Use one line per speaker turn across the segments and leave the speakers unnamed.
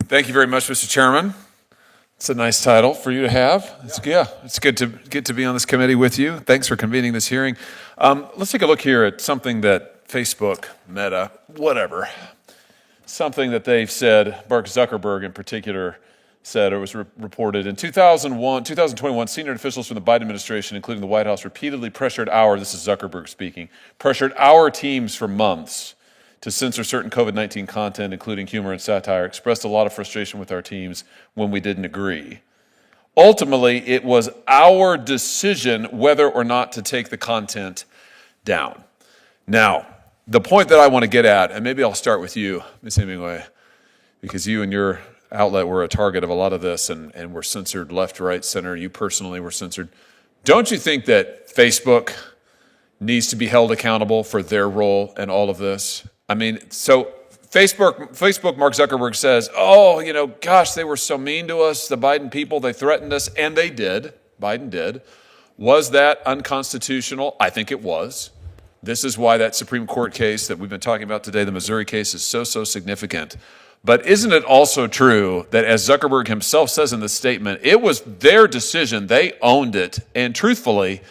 Thank you very much, Mr. Chairman. It's a nice title for you to have. It's good to be on this committee with you. Thanks for convening this hearing. Let's take a look here at something that Facebook, Meta, whatever, something that they've said, Mark Zuckerberg in particular said, or was reported in 2021, senior officials from the Biden administration, including the White House, repeatedly this is Zuckerberg speaking, pressured our teams for months to censor certain COVID-19 content, including humor and satire, expressed a lot of frustration with our teams when we didn't agree. Ultimately, it was our decision whether or not to take the content down. Now, the point that I want to get at, and maybe I'll start with you, Ms. Hemingway, because you and your outlet were a target of a lot of this and were censored left, right, center. You personally were censored. Don't you think that Facebook needs to be held accountable for their role in all of this? I mean, so Facebook, Mark Zuckerberg says, gosh, they were so mean to us, the Biden people, they threatened us, and they did. Biden did. Was that unconstitutional? I think it was. This is why that Supreme Court case that we've been talking about today, the Missouri case, is so significant. But isn't it also true that, as Zuckerberg himself says in the statement, it was their decision, they owned it, and truthfully,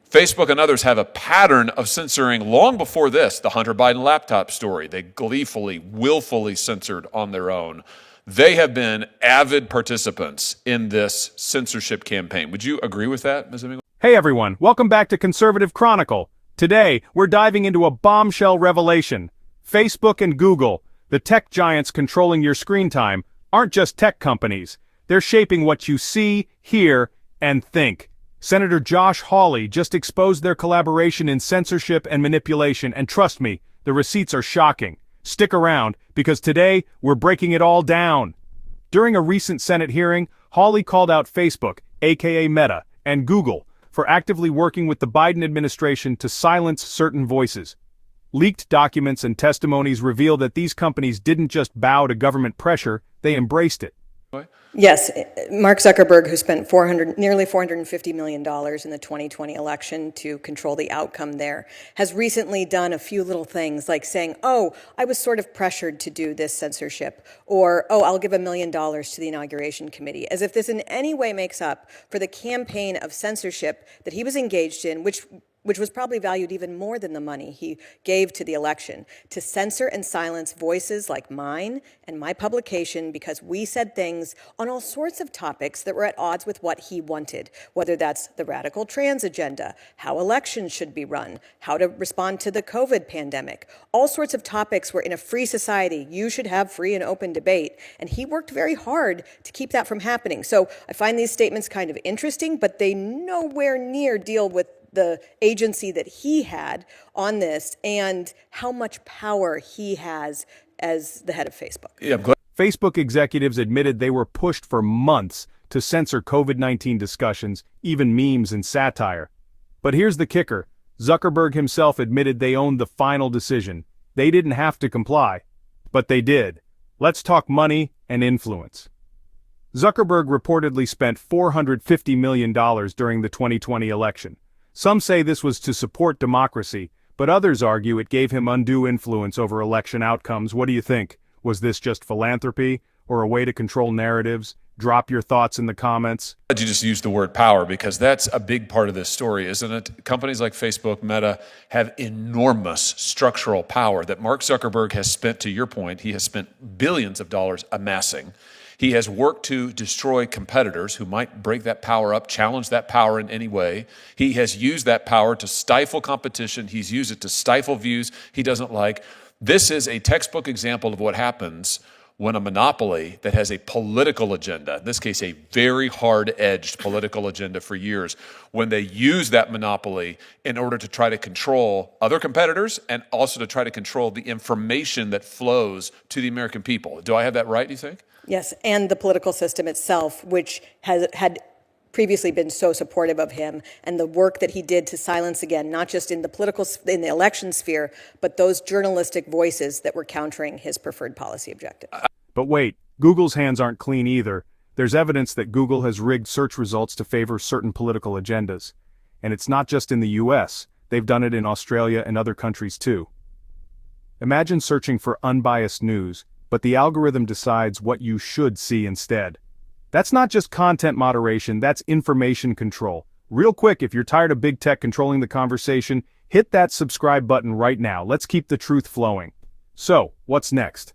Facebook and others have a pattern of censoring long before this, the Hunter Biden laptop story. They gleefully, willfully censored on their own. They have been avid participants in this censorship campaign. Would you agree with that, Ms. Hemingway?
Hey everyone, welcome back to Conservative Chronicle. Today, we're diving into a bombshell revelation. Facebook and Google, the tech giants controlling your screen time, aren't just tech companies. They're shaping what you see, hear, and think. Senator Josh Hawley just exposed their collaboration in censorship and manipulation, and trust me, the receipts are shocking. Stick around, because today, we're breaking it all down. During a recent Senate hearing, Hawley called out Facebook, aka Meta, and Google, for actively working with the Biden administration to silence certain voices. Leaked documents and testimonies reveal that these companies didn't just bow to government pressure, they embraced it.
Yes, Mark Zuckerberg, who spent nearly $450 million in the 2020 election to control the outcome there, has recently done a few little things like saying, I was sort of pressured to do this censorship, or, I'll give $1 million to the inauguration committee, as if this in any way makes up for the campaign of censorship that he was engaged in, which was probably valued even more than the money he gave to the election, to censor and silence voices like mine and my publication because we said things on all sorts of topics that were at odds with what he wanted, whether that's the radical trans agenda, how elections should be run, how to respond to the COVID pandemic, all sorts of topics where in a free society you should have free and open debate, and he worked very hard to keep that from happening. So I find these statements kind of interesting, but they nowhere near deal with the agency that he had on this and how much power he has as the head of Facebook.
Yeah, I'm glad.
Facebook executives admitted they were pushed for months to censor COVID-19 discussions, even memes and satire. But here's the kicker. Zuckerberg himself admitted they owned the final decision. They didn't have to comply, but they did. Let's talk money and influence. Zuckerberg reportedly spent $450 million during the 2020 election. Some say this was to support democracy, but others argue it gave him undue influence over election outcomes. What do you think? Was this just philanthropy, or a way to control narratives? Drop your thoughts in the comments.
You just used the word power, because that's a big part of this story, isn't it? Companies like Facebook, Meta, have enormous structural power that Mark Zuckerberg has spent, to your point, he has spent billions of dollars amassing. He has worked to destroy competitors who might break that power up, challenge that power in any way. He has used that power to stifle competition. He's used it to stifle views he doesn't like. This is a textbook example of what happens when a monopoly that has a political agenda, in this case a very hard-edged political agenda for years, when they use that monopoly in order to try to control other competitors and also to try to control the information that flows to the American people. Do I have that right, do you think?
Yes, and the political system itself, which had previously been so supportive of him, and the work that he did to silence, again, not just in the election sphere, but those journalistic voices that were countering his preferred policy objectives.
But wait, Google's hands aren't clean either. There's evidence that Google has rigged search results to favor certain political agendas. And it's not just in the US, they've done it in Australia and other countries too. Imagine searching for unbiased news, but the algorithm decides what you should see instead. That's not just content moderation, that's information control. Real quick, if you're tired of big tech controlling the conversation, hit that subscribe button right now. Let's keep the truth flowing. So, what's next?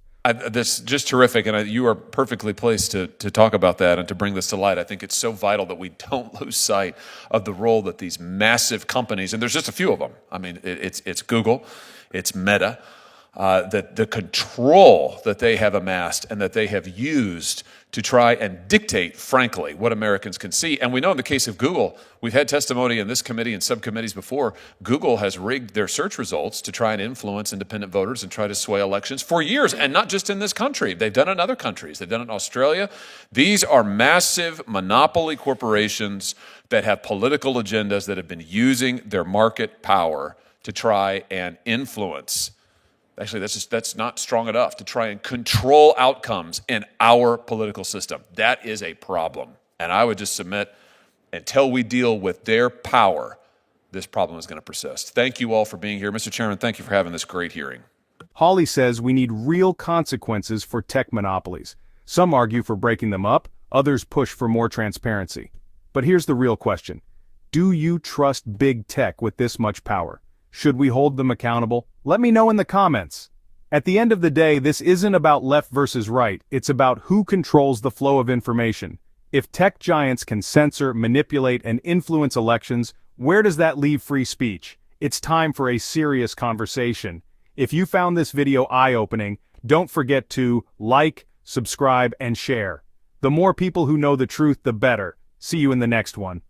This is just terrific, and you are perfectly placed to talk about that and to bring this to light. I think it's so vital that we don't lose sight of the role that these massive companies, and there's just a few of them. I mean, it's Google, it's Meta, that the control that they have amassed and that they have used to try and dictate, frankly, what Americans can see. And we know in the case of Google, we've had testimony in this committee and subcommittees before, Google has rigged their search results to try and influence independent voters and try to sway elections for years, and not just in this country. They've done it in other countries. They've done it in Australia. These are massive monopoly corporations that have political agendas that have been using their market power to try and influence. Actually, that's not strong enough to try and control outcomes in our political system. That is a problem. And I would just submit, until we deal with their power, this problem is going to persist. Thank you all for being here. Mr. Chairman, thank you for having this great hearing.
Hawley says we need real consequences for tech monopolies. Some argue for breaking them up, others push for more transparency. But here's the real question. Do you trust big tech with this much power? Should we hold them accountable? Let me know in the comments. At the end of the day, this isn't about left versus right, it's about who controls the flow of information. If tech giants can censor, manipulate, and influence elections, where does that leave free speech? It's time for a serious conversation. If you found this video eye-opening, don't forget to like, subscribe, and share. The more people who know the truth, the better. See you in the next one.